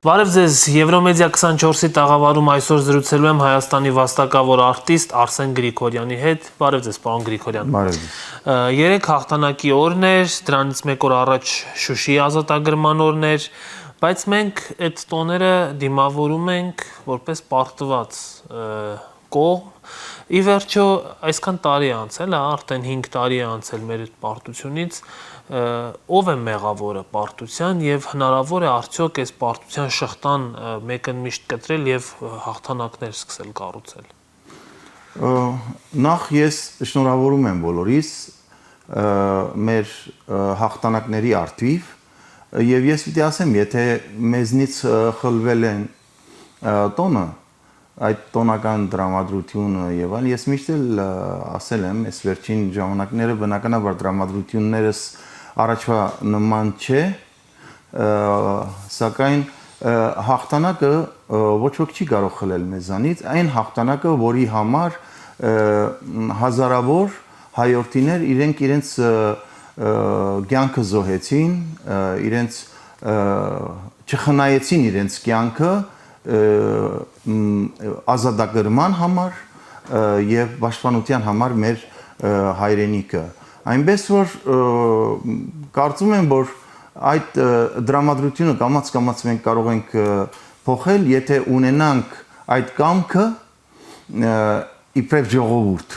Բարև ձեզ, Եվրոմեդիա 24-ի տաղավարում այսօր զրուցելու եմ Հայաստանի վաստակավոր արտիստ Արսեն Գրիգորյանի հետ։ Բարև ձեզ, պարոն Գրիգորյան։ Բարև ձեզ։ Երեք հաղթանակի օրն էր, դրանից մեկ օր առաջ Շուշիի ազատագրման օրն էր, բայց մենք այդ տոները դիմավորում ենք որպես պարտված կողմ։ Ի վերջո, այսքան տարի է անցել, արդեն 5 տարի է անցել մեր այդ պարտությունից, ով է մեղավորը պարտության եւ հնարավոր է արդյոք այս պարտության շղթան մեկն միշտ կտրել եւ հաղթանակներ սկսել կառուցել։ Նախ ես շնորհավորում եմ բոլորիս մեր հաղթանակների արդիվ եւ ես պիտի ասեմ, եթե մեզնից խլվել են տոնը, այդ տոնական դրամատրությունը եւ այլն, ես միշտ էլ ասել եմ, այս վերջին ժամանակները բնականաբար դրամատրություններս առաջվա նման չէ, սակայն հաղթանակը ոչ ոք չի կարող խլել մեզանից, այն հաղթանակը, որի համար հազարավոր հայորդիներ իրենց կյանքը զոհեցին, իրենց չխնայեցին իրենց կյանքը ազատագրման համար եւ պաշտպանության համար մեր հայրենիքը։ Այնպես որ կարծում եմ, որ այդ դրամատրությունը կամաց մենք կարող ենք փոխել, եթե ունենանք այդ կամքը իբրև ժողովուրդ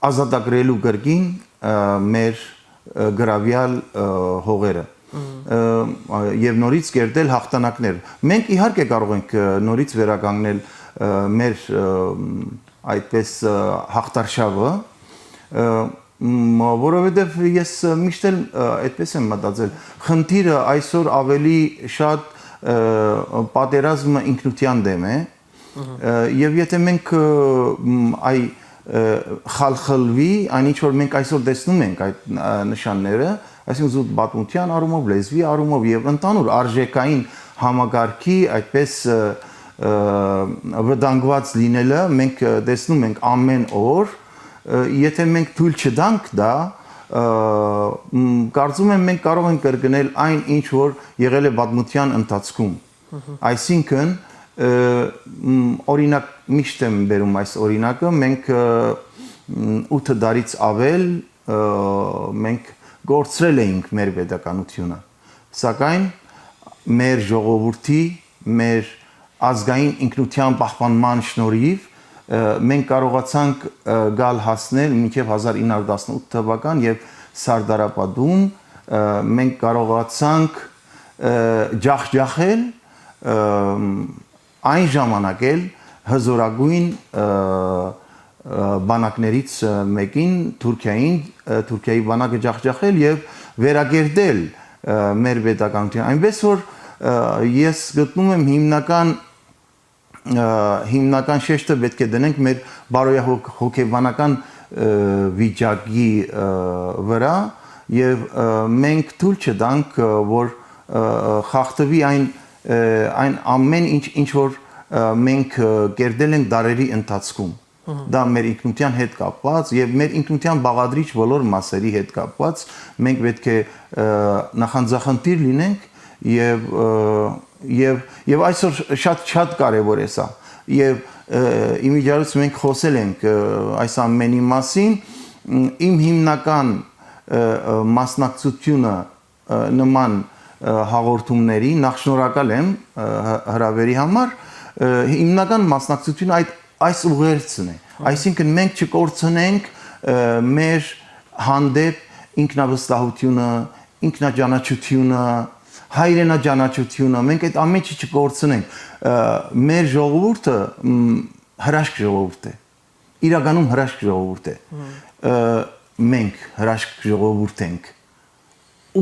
ազատագրելու կրկին մեր գրավյալ հողերը եւ նորից կերտել հաղթանակներ։ Մենք իհարկե կարող ենք նորից վերականգնել մեր այդպես հաղթարշավը, որովհետեւ ես միշտ էլ այդպես եմ մտածել, խնդիրը այսօր ավելի շատ պատերազմը ինքնության դեմ է, եւ եթե մենք խալխլվի, այն ինչ որ մենք այսօր տեսնում ենք այդ նշանները, այսինքն զուտ պատմության առումով, լեզվի առումով եւ ընդհանուր արժեքային համագարքի այդպես վտանգված լինելը մենք տեսնում ենք ամեն օր, եթե մենք թույլ չտանք դա, կարծում եմ մենք կարող ենք կրկնել այն ինչ որ եղել է պատմության ընթացքում։ Այսինքն օրինակ միշտ եմ բերում այս օրինակը, մենք 8 տարից ավել մենք գործրել էինք մեր պետականությունը, սակայն մեր ժողովրդի, մեր ազգային ինքնության պահպանման շնորհիվ մենք կարողացանք գալ հասնել մինչև 1918 թվական եւ Սարդարապատում մենք կարողացանք ջախջախել այն ժամանակ էլ հզորագույն բանակներից մեկին Թուրքիայի բանակը ջախջախել եւ վերակերտել մեր պետականությունը, այնպես որ ես գտնում եմ հիմնական շեշտը պետք է դնենք մեր բարոյահոգեբանական վիճակի վրա եւ մենք թույլ չտանք, որ խախտվի այն ամեն ինչ որ մենք կերտել ենք դարերի ընթացքում։ Դա մեր ինքնության հետ կապված եւ մեր ինքնության բաղադրիչ բոլոր մասերի հետ կապված, մենք պետք է նախանձախնդիր լինենք եւ այսօր շատ կարեւոր է սա։ Եվ իմիջիայլոց մենք խոսել ենք այս ամենի մասին, իմ հիմնական մասնակցությունը նման հաղորդումների, նախ շնորհակալ եմ հրավերի համար, հիմնական մասնակցությունը այս ուղերձն է, այսինքն մենք չկորցնենք մեր հանդեպ ինքնավստահությունը, ինքնաճանաչությունը, հայրենաճանաչությունը, մենք այդ ամեն ինչը չկորցնենք, մեր ժողովուրդը հրաշք ժողովուրդ է, իրականում հրաշք ժողովուրդ է, մենք հրաշք ժողովուրդ ենք,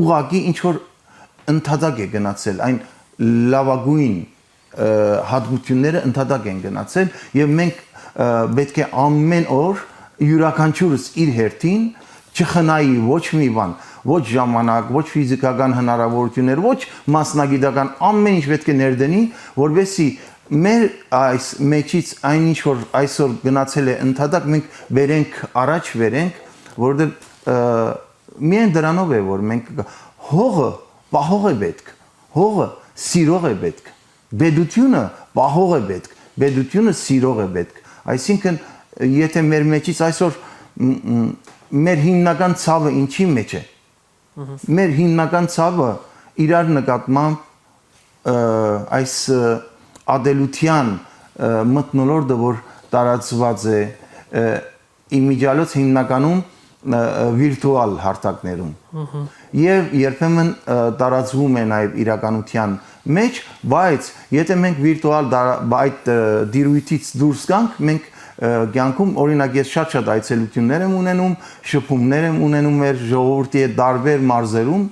ուղղակի ինչ որ ընդհատակ է գնացել, այն լավագույն հատկությունները ընդհատակ են գնացել եւ մենք պետք է ամեն օր յուրաքանչյուրս իր հերթին չխնայի ոչ մի բան, ոչ ժամանակ, ոչ ֆիզիկական հնարավորություններ, ոչ մասնագիտական ամեն ինչ պետք է ներդնի, որովհետեւ մեր այս մեջից այն ինչ որ այսօր գնացել է ընդհատակ մենք վերենք առաջ վերենք, որովհետեւ միայն դրանով է որ մենք հողը պահող է պետք, հողը սիրող է պետք, բեդությունը պահող է պետք, բեդությունը սիրող է պետք։ Այսինքն, եթե մեր մեջից այսօր մեր հիմնական ցավը ինչի մեջ է։ Մեր հիմնական ցավը իրար նկատմամբ այս ադելության մթնոլորտը, որ տարածված է իմիջիալոց հիմնականում վիրտուալ հարթակներում եւ երբեմն տարածվում է նաեւ իրականության մեջ, բայց եթե մենք վիրտուալ այդ դիրույթից դուրս գանք, մենք կյանքում օրինակ ես շատ այցելություններ եմ ունենում, շփումներ եմ ունենում մեր ժողովրդի հետ տարբեր մարզերում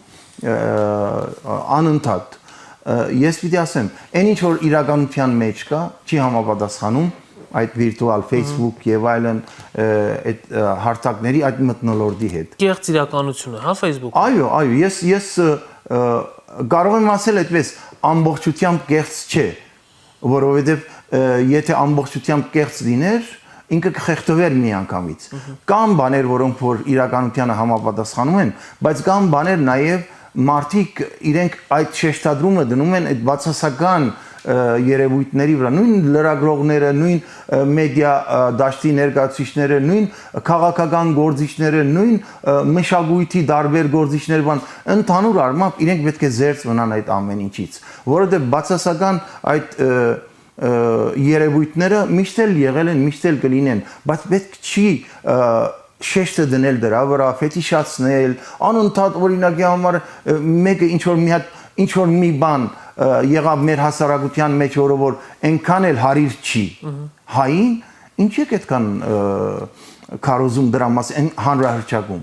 անընդհատ ես պիտի ասեմ, այն ինչ որ իրականության մեջ կա, չի համապատասխանում այդ վիրտուալ Facebook եւ այլն այդ հարթակների այդ մթնոլորտի հետ։ Կեղծ իրականությունը, հա Facebook։ Այո, ես կարող եմ ասել այդպես, ամբողջությամբ կեղծ չէ, որովհետեւ եթե ամբողջությամբ կեղծ լիներ, ինքը կխեղդվեր միանգամից։ Կան բաներ, որոնք որ իրականությանը համապատասխանում են, բայց կան բաներ նաեւ մարդիկ իրենք այդ շեշտադրումը դնում են այդ բացասական երևույթների վրա, նույն լրագրողները, նույն մեդիա դաշտի ներկայացուցիչները, նույն քաղաքական գործիչները, նույն մշակույթի տարբեր գործիչները, բան ընդհանուր առմամբ իրենք պետք է զերծ մնան այդ ամեն ինչից, որովհետև բացասական այդ երևույթները միշտ էլ եղել են, միշտ էլ կլինեն, բայց պետք չի շեշտը դնել դրա վրա, ֆետիշացնել, անընդհատ օրինակի համար մեկը ինչ որ մի բան եղավ մեր հասարակության մեջ, որը որ այնքան էլ հարիր չի հային, ինչի՞ այդքան քարոզում դրա մասին հանրահրճակում։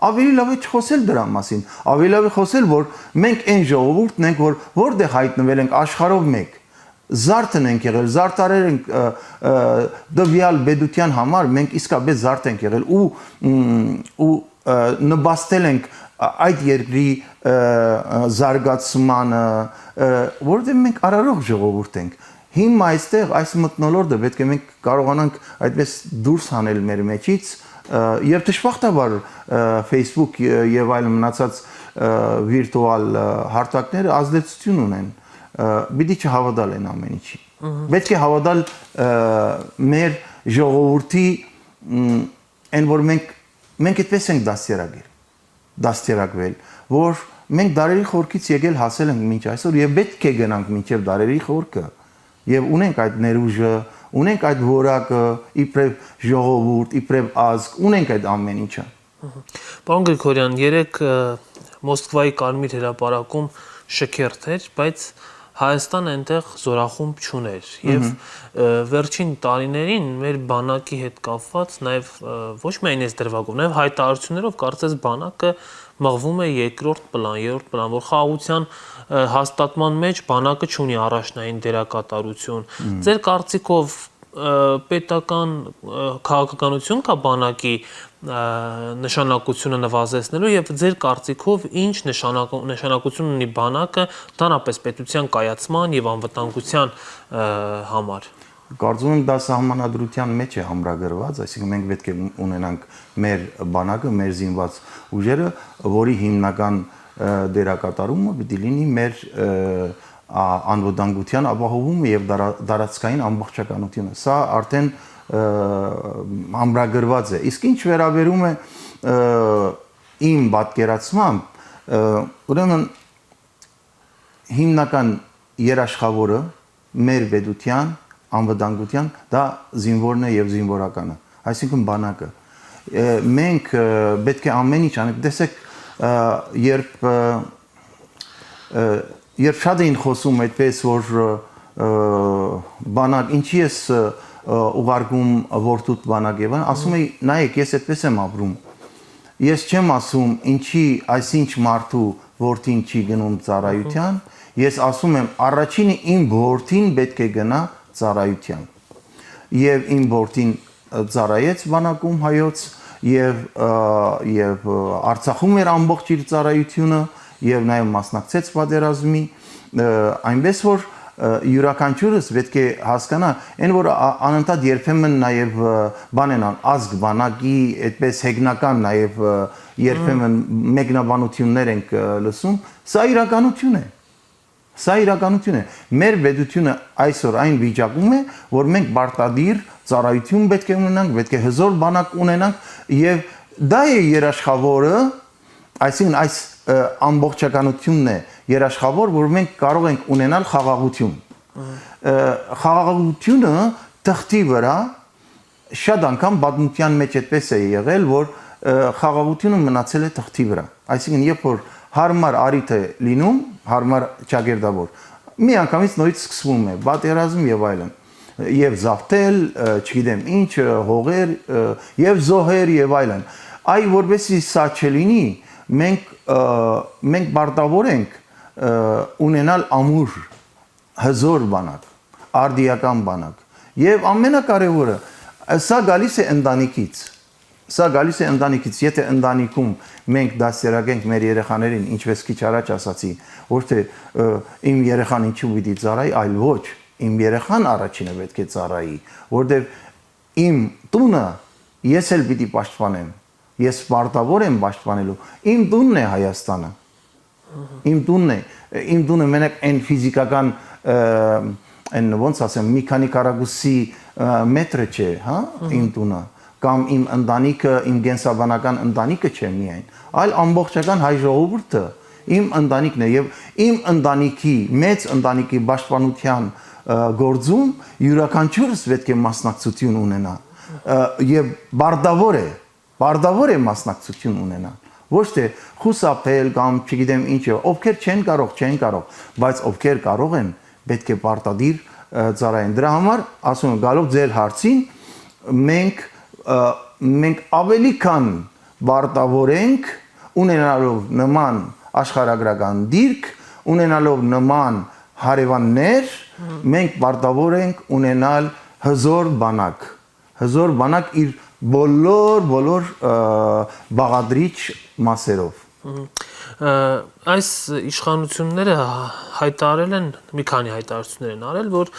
Ավելի լավ է չխոսել դրա մասին, ավելի լավ է խոսել, որ մենք այն ժողովուրդն ենք, որ որտեղ հայտնվել ենք աշխարհով մեկ, զարդն ենք եղել, զարդարեր ենք դվյալ բեդության համար, մենք իսկապես զարդ ենք եղել ու նպաստել ենք այդ երկրի զարգացմանը, որովհետև մենք արարող ժողովուրդ ենք։ Հիմա այստեղ այս մթնոլորտը պետք է մենք կարողանանք այդպես դուրս հանել մեր մեջից եւ դժբախտաբար Facebook եւ այլ մնացած վիրտուալ հարթակները ազդեցություն ունեն։ Պիտի չհավատալ են ամեն ինչի։ Պետք է հավատալ մեր ժողովրդի այն որ մենք այդպես ենք դաստիարակվել, որ մենք դարերի խորքից եկել հասել ենք մինչ այսօր եւ պետք է գնանք մինչեւ դարերի խորքը եւ ունենք այդ ներուժը, ունենք այդ որակը, իբրև ժողովուրդ, իբրև ազգ, ունենք այդ ամեն ինչը։ Պարոն Գրիգորյան, երեք Մոսկվայի Կարմիր հրապարակում շքերթ էր, բայց Հայաստանը այնտեղ զորախումբ չուներ եւ վերջին տարիներին մեր բանակի հետ կապված նաեւ ոչ միայն այս դրվագով, նաեւ հայտարարություններով կարծես բանակը մղվում է երկրորդ պլան, երրորդ պլան, որ խաղաղության հաստատման մեջ բանակը չունի առաջնային դերակատարություն։ Ձեր կարծիքով պետական քաղաքականություն կա բանակի նշանակությունը նվազեցնելու եւ ձեր կարծիքով ինչ նշանակություն ունի բանակը դանապես պետության կայացման եւ անվտանգության համար։ Կարծում եմ դա սահմանադրության մեջ է համրագրված, այսինքն մենք պետք է ունենանք մեր բանակը, մեր զինված ուժերը, որի հիմնական դերակատարումը պիտի լինի մեր անվտանգության ապահովումը եւ դարածքային ամբողջականությունը։ Սա արդեն ամրագրված է։ Իսկ ինչ վերաբերում է իմ պատկերացմամբ, ուրեմն հիմնական երաշխավորը մեր պետության անվտանգության դա զինվորն է եւ զինվորականը, այսինքն բանակը։ Մենք պետք է ամեն ինչ անենք, տեսեք, երբ շատ էին խոսում այդպես, որ բանակ, ինչի ես ուղարկում որդուդ բանակ եւ ասում էի, նայեք, ես այդպես եմ ապրում։ Ես չեմ ասում, ինչի այսինչ մարդու որդին չի գնում ծառայության, ես ասում եմ, առաջինը իմ որդին պետք է գնա ծառայության։ Եվ իմ որդին ծառայեց բանակում հայոց եւ Արցախում էր ամբողջ իր ծառայությունը եւ նաեւ մասնակցեց պատերազմի, այնպես որ յուրաքանչյուրս պետք է հասկանա, այն որ անընդհատ երբեմն նաեւ բան են ազգ բանակի այդպես հեգնական նաեւ երբեմն մեկնաբանություններ ենք լսում, սա իրականություն է։ Սա իրականություն է։ Մեր պետությունը այսօր այն վիճակում է, որ մենք բարտադիր ծառայություն պետք է ունենանք, պետք է հզոր բանակ ունենանք եւ դա է երաշխավորը, այսինքն այս ամբողջականությունն է երաշխավոր, որ մենք կարող ենք ունենալ խաղաղություն։ Խաղաղությունը թղթի վրա շատ անգամ պատմության մեջ այդպես է եղել, որ խաղաղությունը մնացել է թղթի վրա։ Այսինքն երբ որ հարմար արիթ է լինում, հարմար ճակերտավոր, մի անգամից նորից սկսվում է պատերազմ եւ այլն։ Եվ զավթել, չգիտեմ ինչ, հողեր, եւ զոհեր եւ այլն։ Այ որովհետեւ սա չլինի, մենք պարտավոր ենք ունենալ ամուր հզոր բանակ, արդիական բանակ։ Եվ ամենակարևորը, սա գալիս է ընտանիքից։ Սա գալիս է ընտանիքից, եթե ընտանիքում մենք դասերակենք մեր երեխաներին, ինչպես քիչ առաջ ասացի, ոչ թե իմ երեխան ինչու պիտի ծառայի, այլ ոչ, իմ երեխան առաջինը պետք է ծառայի, որտեղ իմ տունը ես էլ պիտի պաշտպանեմ, ես պարտավոր եմ պաշտպանելու, իմ տունն է Հայաստանը, իմ տունը մենակ այն ֆիզիկական, այն ոնց ասեմ, մի քանի քառակուսի մետրը չէ, հա, իմ տունը, կամ իմ ընտանիքը, իմ գենսաբանական ընտանիքը չէ միայն, այլ ամբողջական հայ ժողովուրդը իմ ընտանիքն է եւ իմ ընտանիքի, մեծ ընտանիքի պաշտպանության գործում յուրաքանչյուրս պետք է մասնակցություն ունենա եւ բարտավոր է մասնակցություն ունենալ, ոչ թե խուսափել կամ չգիտեմ ինչ, ովքեր չեն կարող, բայց ովքեր կարող են, պետք է պարտադիր ծառայեն։ Դրա համար ասում եմ, գալով ձեր հարցին, մենք ավելի քան պարտավոր ենք ունենալով նման աշխարհագրական դիրք, ունենալով նման հարևաններ, մենք պարտավոր ենք ունենալ հզոր բանակ իր բոլոր բաղադրիչ մասերով։ Այս իշխանությունները հայտարարել են, մի քանի հայտարարություններ են արել, որ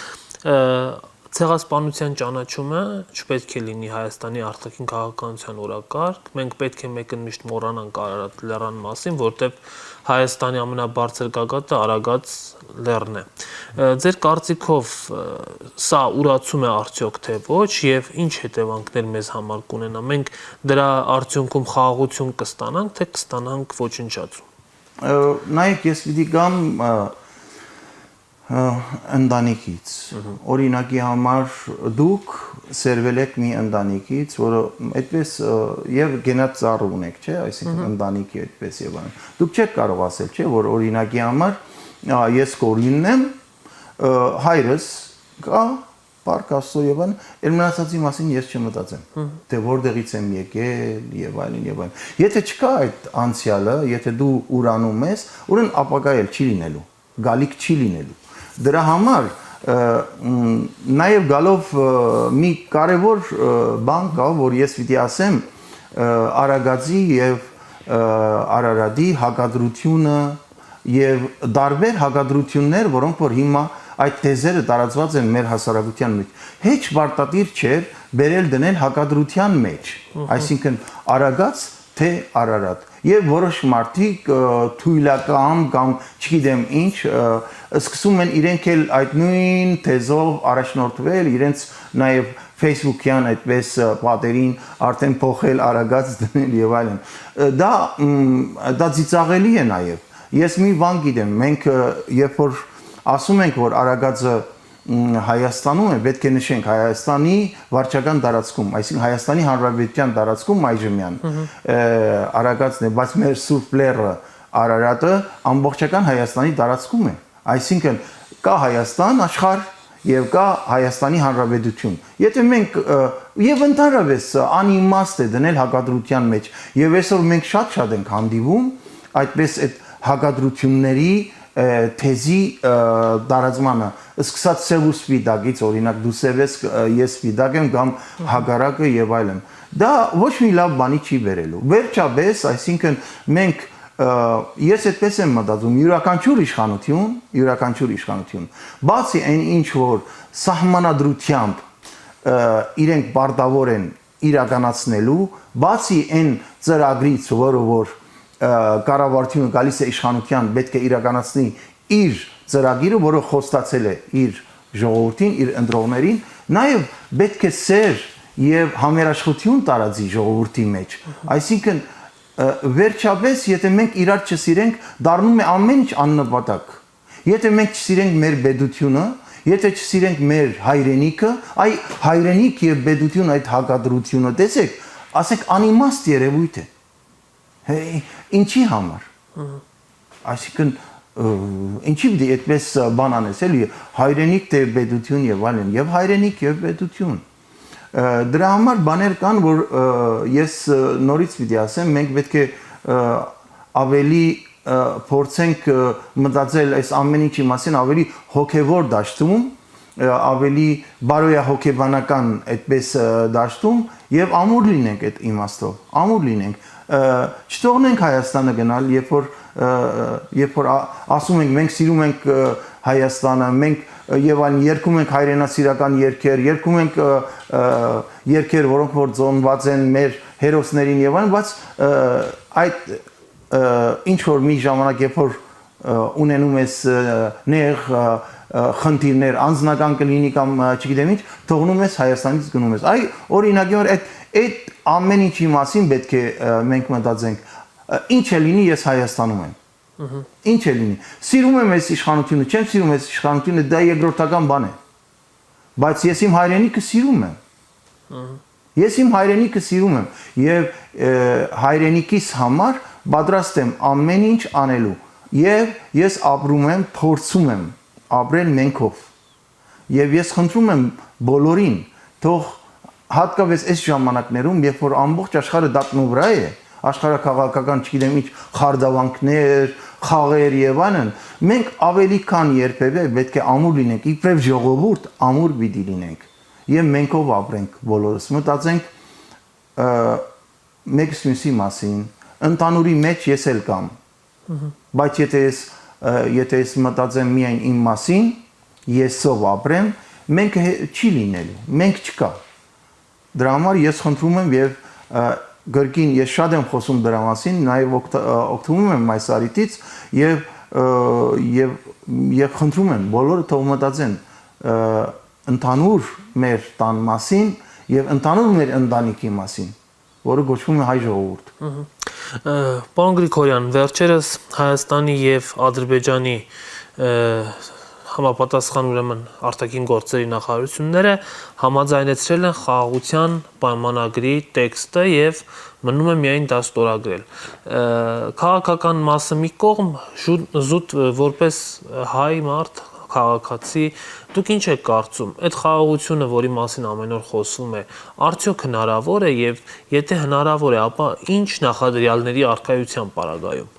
ցեղասպանության ճանաչումը չպետք է լինի Հայաստանի արտաքին քաղաքականության օրակարգ, մենք պետք է մեկընդմիշտ մոռանանք Արարատ լեռան մասին, որտեղ Հայաստանի ամենաբարձր գագաթը Արագած լեռն է։ Ձեր կարծիքով սա ուրացում է արդյոք թե ոչ եւ ինչ հետևանքներ մեզ համար կունենա։ Մենք դրա արդյունքում խաղաղություն կստանանք, թե կստանանք ոչնչացում։ Նայեք, ես պիտի գամ ընտանիքից, օրինակի համար դուք սերվել եք մի ընտանիքից, որը այդպես եւ գենատ ծառ ունեք, չէ, այսինքն ընտանիքի այդպես եւ այլն։ Դուք չեք կարող ասել, չէ, որ օրինակի համար ես կորյունն եմ, հայրս կա, Պարկ Աստծո եւ այլն, այլ մնացածի մասին ես չմտածեմ, թե որտեղից եմ եկել եւ այլն։ Եթե չկա այդ անցյալը, եթե դու ուրանում ես, ուրեն ապագա էլ չի լինելու, գալիք չի լինելու։ Դրա համար նաև գալով մի կարևոր բան կա, որ ես պիտի ասեմ, Արագածի եւ Արարատի հակադրությունը եւ տարբեր հակադրություններ, որոնք որ հիմա այդ թեզերը տարածված են մեր հասարակության մեջ։ Հեչ պարտադիր չէ բերել դնել հակադրության մեջ, այսինքն Արագած թե Արարատ։ Եվ որոշ մարդիկ թույլական կամ չգիտեմ ինչ սկսում են իրենք էլ այդ նույն թեզով առաջնորդվել, իրենց նաև Facebook-յան այդպես պատերին արդեն փոխել Արագած դնել եւ այլն։ Դա ծիծաղելի է նաև։ Ես մի բան գիտեմ, մենք երբ որ ասում ենք, որ Արագածը Հայաստանում է, պետք է նշենք Հայաստանի վարչական տարածքում, այսինքն Հայաստանի Հանրապետության տարածքում այժմյան Արագածն է, բայց մեր Սուրբ Լեռը Արարատը ամբողջական Հայաստանի տարածքում է, այսինքն կա Հայաստան աշխարհ եւ կա Հայաստանի Հանրապետություն։ Եթե մենք եւ ընդհանրապես անիմաստ է դնել հակադրության մեջ, եւ այսօր մենք շատ ենք հանդիվում այդպես այդ հակադրությունների թեզի տարածմանը, սկսած սև ու սպիտակից, օրինակ դու սև ես, ես սպիտակ եմ կամ հակառակը եւ այլն։ Դա ոչ մի լավ բանի չի բերելու։ Վերջապես, այսինքն մենք ես այդպես եմ մտածում, յուրաքանչյուր իշխանություն, բացի այն ինչ որ սահմանադրությամբ իրենք պարտավոր են իրականացնելու, բացի այն ծրագրից, որը որ կառավարությունը գալիս է իշխանության, պետք է իրականացնի իր ծրագիրը, որը խոստացել է իր ժողովրդին, իր ընտրողներին, նաև պետք է սեր եւ համերաշխություն տարածի ժողովրդի մեջ։ Այսինքն վերջապես, եթե մենք իրար չսիրենք, դառնում է ամեն ինչ աննպատակ։ Եթե մենք չսիրենք մեր պետությունը, եթե չսիրենք մեր հայրենիքը, այ հայրենիք եւ պետություն այդ հակադրությունը, տեսեք, ասեք անիմաստ երևույթ է։ Ինչի համար։ Այսինքն ինչի՞ պիտի այդպես բան անես, էլի հայրենիք թե պետություն եւ այլն, եւ հայրենիք եւ պետություն։ Դրա համար բաներ կան, որ ես նորից պիտի ասեմ, մենք պետք է ավելի փորձենք մտածել այս ամեն ինչի մասին ավելի հոգևոր դաշտում, ավելի բարոյահոգեբանական այդպես դաշտում եւ ամուր լինենք այդ իմաստով, ամուր լինենք, չթողնենք Հայաստանը գնալ, երբ որ ասում ենք մենք սիրում ենք Հայաստանը, մենք եւ այն երգում ենք հայրենասիրական երգեր, երգում ենք երգեր, որոնք որ ծոնված են մեր հերոսներին եւ այն, բայց այդ ինչ որ մի ժամանակ երբ որ ունենում ես նեղ խնդիրներ, անձնական կլինի կամ չգիտեմ ինչ, թողնում ես Հայաստանից գնում ես։ Այ օրինակի որ այդ ամեն ինչի մասին պետք է մենք մտածենք, ինչ է լինի ես Հայաստանում եմ։ Ինչ է լինի։ Սիրում եմ այս իշխանությունը, չեմ սիրում այս իշխանությունը, դա երկրորդական բան է։ Բայց ես իմ հայրենիքը սիրում եմ։ Ես իմ հայրենիքը սիրում եմ եւ հայրենիքիս համար պատրաստ եմ ամեն ինչ անելու։ Եվ ես ապրում եմ, փորձում եմ ապրել մենքով։ Եվ ես խնդրում եմ բոլորին, թող հատկապես այս ժամանակներում, երբ որ ամբողջ աշխարհը դատնու վրա է, աշխարհակաղակական, չգիտեմ ինչ, խարդավանքներ, խաղեր եւ այլն, մենք ավելի քան երբևէ պետք է ամուր լինենք, իբրև ժողովուրդ ամուր պիտի լինենք եւ մենքով ապրենք բոլորս, մտածենք մեկս մյուսի մասին, ընդանուրի մեջ ես էլ կամ, բայց եթե ես մտածեմ միայն իմ մասին, եսով ապրեմ, մենք չի լինելու, մենք չկա։ Դրա համար ես խնդրում եմ եւ գրքին ես շատ եմ խոսում դրա մասին, նաև օգտվում եմ այս առիթից եւ խնդրում եմ բոլորը թող մտածեն ընդհանուր մեր տան մասին եւ ընդհանուր մեր ընտանիքի մասին, որը գոչվում է հայ ժողովուրդ։ Պարոն Գրիգորյան, վերջերս Հայաստանի եւ Ադրբեջանի համապատասխան ուրեմն արտաքին գործերի նախարարությունները համաձայնեցրել են խաղաղության պայմանագրի տեքստը եւ մնում է միայն դա ստորագրել։ Քաղաքական մասը մի կողմ, զուտ որպես հայ մարդ, քաղաքացի, դուք ինչ եք կարծում, այդ խաղաղությունը, որի մասին ամեն օր խոսվում է, արդյոք հնարավոր է եւ եթե հնարավոր է, ապա ինչ նախադրյալների առկայության պարագայում։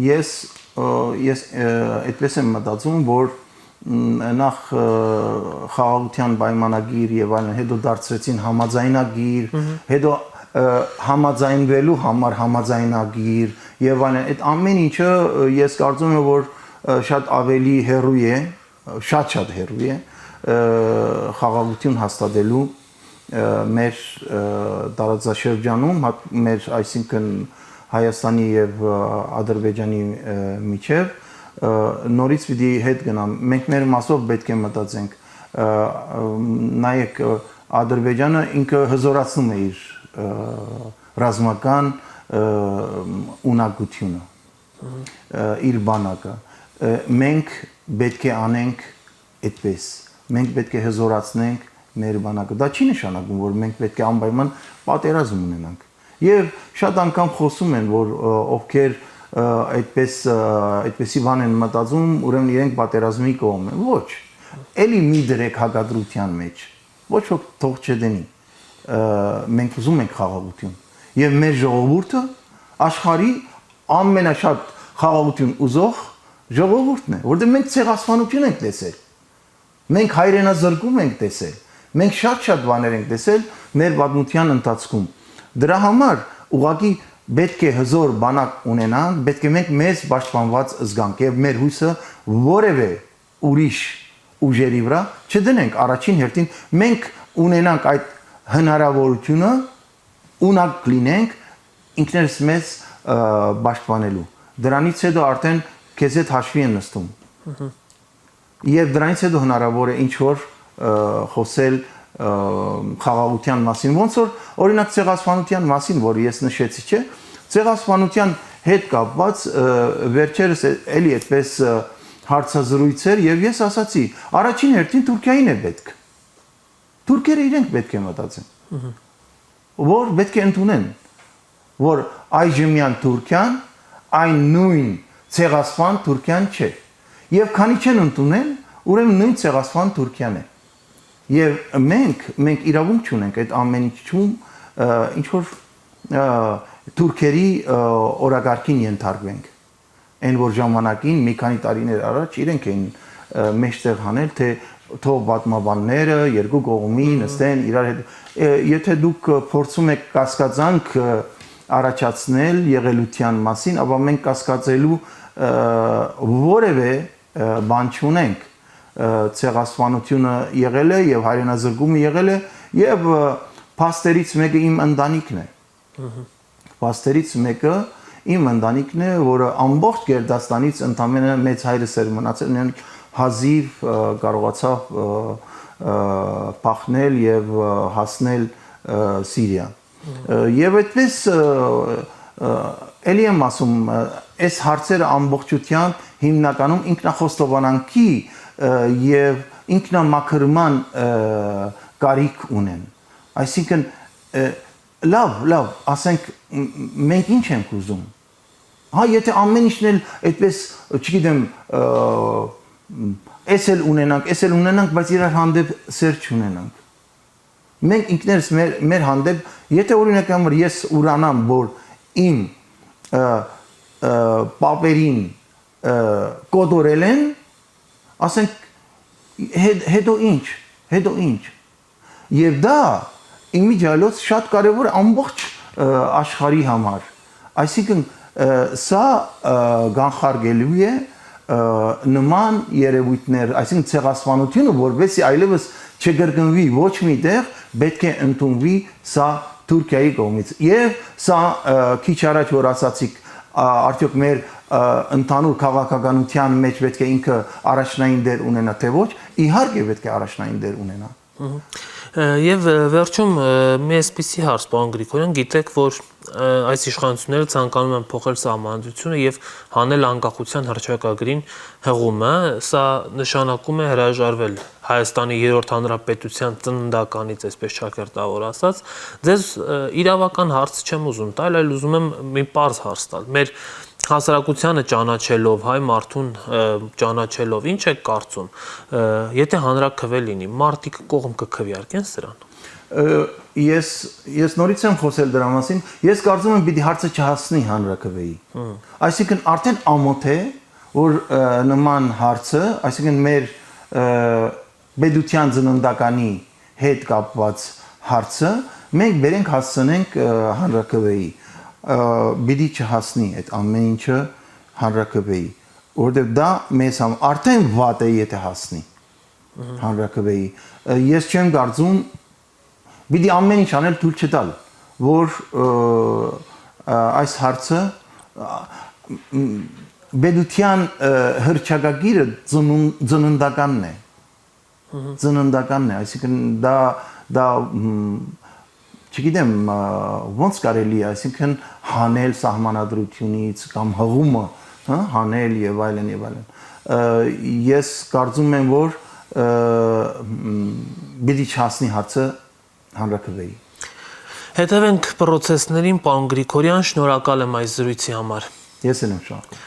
Ես այդպես եմ մտածում, որ նախ խաղաղության պայմանագիր եւ այլն, հետո դարձրեցին համաձայնագիր, հետո համաձայնվելու համար համաձայնագիր եւ այլն, այդ ամեն ինչը ես կարծում եմ, որ շատ ավելի հեռու է, շատ հեռու է խաղաղություն հաստատելու մեր տարածաշրջանում, մեր այսինքն Հայաստանի եւ Ադրբեջանի միջև նորից պիտի հետ գնամ։ Մենք մեր մասով պետք է մտածենք։ Նայեք, Ադրբեջանը ինքը հզորացնում է իր ռազմական ունակությունը, իր բանակը։ Մենք պետք է անենք այդպես։ Մենք պետք է հզորացնենք մեր բանակը։ Դա չի նշանակում, որ մենք պետք է անպայման պատերազմ ունենանք։ Եվ շատ անգամ խոսում են, որ ովքեր այդպեսի բան են մտածում, ուրեմն իրենք պատերազմի կողմ են։ Ոչ, էլի մի դրեք հակադրության մեջ, ոչ ոք թող չդնի, մենք ուզում ենք խաղաղություն, և մեր ժողովուրդը աշխարհի ամենաշատ խաղաղություն ուզող ժողովուրդն է, որտեղ մենք ցեղասպանություն ենք տեսել, մենք հայրենազրկում ենք տեսել, մենք շատ բաներ ենք տեսել մեր պատմության ընթացքում։ Դրա համար ուղղակի պետք է հզոր բանակ ունենանք, պետք է մենք մեզ պաշտպանված զգանք եւ մեր հույսը որևէ ուրիշ ուժերի վրա չդնենք։ Առաջին հերթին մենք ունենանք այդ հնարավորությունը, ունակ լինենք ինքներս մեզ պաշտպանելու։ Դրանից հետո արդեն քեզ հետ հաշվի են նստում։ Եվ դրանից հետո հնարավոր է ինչ որ խոսել խաղաղության մասին, ոնց որ օրինակ ցեղասպանության մասին, որ ես նշեցի, չէ՞, ցեղասպանության հետ կապված վերջերս էլի այդպես հարցազրույցեր եւ ես ասացի, առաջին հերթին Թուրքիային է պետք։ Թուրքերը իրենք պետք է մտածեն։ Որ պետք է ընդունեն, որ այժմյան Թուրքիան այն նույն ցեղասպան Թուրքիան չէ։ Եվ քանի չեն ընդունել, ուրեմն նույն ցեղասպան Թուրքիան է։ Եվ մենք իրավունք չունենք այդ ամեն ինչում ինչ որ թուրքերի օրակարգին ենթարկվենք։ Այն որ ժամանակին մի քանի տարիներ առաջ իրենք էին մեջտեղ հանել, թե թող պատմաբանները երկու կողմի նստեն իրար հետ։ Եթե դուք փորձում եք կասկածանք առաջացնել եղելության մասին, ապա մենք կասկածելու որևէ բան չունենք։ Ցեղասպանությունը եղել է եւ հայրենազրկումը եղել է եւ փաստերից մեկը իմ ընտանիքն է։ Փաստերից մեկը իմ ընտանիքն է, որը ամբողջ Գերդաստանից ընդամենը մեծ հայրս էր մնացել, նրան հազիվ կարողացավ փախնել եւ հասնել Սիրիա։ Եվ այդպես էլի եմ ասում, այս հարցերը ամբողջությամբ հիմնականում ինքնախոստովանանքի եւ ինքնամաքրման կարիք ունեն։ Այսինքն լավ, ասենք մենք ինչ ենք ուզում։ Հա, եթե ամեն ինչն էլ այդպես, չգիտեմ, էս էլ ունենանք, բայց իրար հանդեպ սեր չունենանք։ Մենք ինքներս մեր հանդեպ, եթե օրինակ համար ես ուրանամ, որ իմ պապերին կոտորել են, ասենք հետո ինչ։ Եվ դա իմիջիալոց շատ կարևոր է ամբողջ աշխարհի համար։ Այսինքն սա կանխարգելու է նման երևույթներ, այսինքն ցեղասպանությունը, որովհետեւ այլևս չգրկնվի ոչ մի տեղ, պետք է ընդունվի սա Թուրքիայի կողմից։ Եվ սա քիչ առաջ որ ասացիք, արդյոք մեր ընդհանուր քաղաքականության մեջ պետք է ինքը առաջնային դեր ունենա, թե ոչ, իհարկե պետք է առաջնային դեր ունենա։ Եվ վերջում մի այսպիսի հարց, պարոն Գրիգորյան, գիտեք, որ այս իշխանությունները ցանկանում են փոխել սահմանադրությունը եւ հանել անկախության հռչակագրին հղումը, սա նշանակում է հրաժարվել Հայաստանի երրորդ հանրապետության ծննդականից, այսպես ճակերտավոր ասած։ Ձեզ իրավական հարց չեմ ուզում տալ, այլ ուզում եմ մի պարզ հարց տալ։ Մեր հասարակությանը ճանաչելով, հայ մարդուն ճանաչելով, ինչ եք կարծում, եթե հանրաքվե լինի, մարդիկ կողմ կքվեարկեն սրան։ Ես նորից եմ խոսել դրա մասին, ես կարծում եմ պիտի հարցը չհասնի հանրաքվեի։ Այսինքն արդեն ամոթ է, որ նման հարցը, այսինքն մեր պետության ծննդականի հետ կապված հարցը մենք բերենք հասցնենք հանրաքվեի։ Պիտի չհասնի այդ ամեն ինչը հանրաքվեի, որովհետև դա մեզ արդեն վատ է, եթե հասնի հանրաքվեի։ Ես չեմ կարծում, պիտի ամեն ինչ անել թույլ չտալ, որ այս հարցը պետության հռչակագիրը ծննդականն է, այսինքն դա չգիտեմ ոնց կարելի է, այսինքն հանել սահմանադրությունից կամ հղումը, հանել եւ այլն եւ այլն։ Ես կարծում եմ, որ պիտի չհասնի հարցը հանրաքվեի։ Հետևենք պրոցեսներին, պարոն Գրիգորյան, շնորհակալ եմ այս զրույցի համար։ Ես եմ շնորհակալ։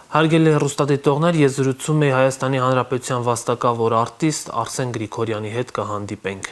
Հարգելի հեռուստադիտողներ, ես զրուցում եի Հայաստանի Հանրապետության վաստակավոր արտիստ Արսեն Գրիգորյանի հետ, կհանդիպենք։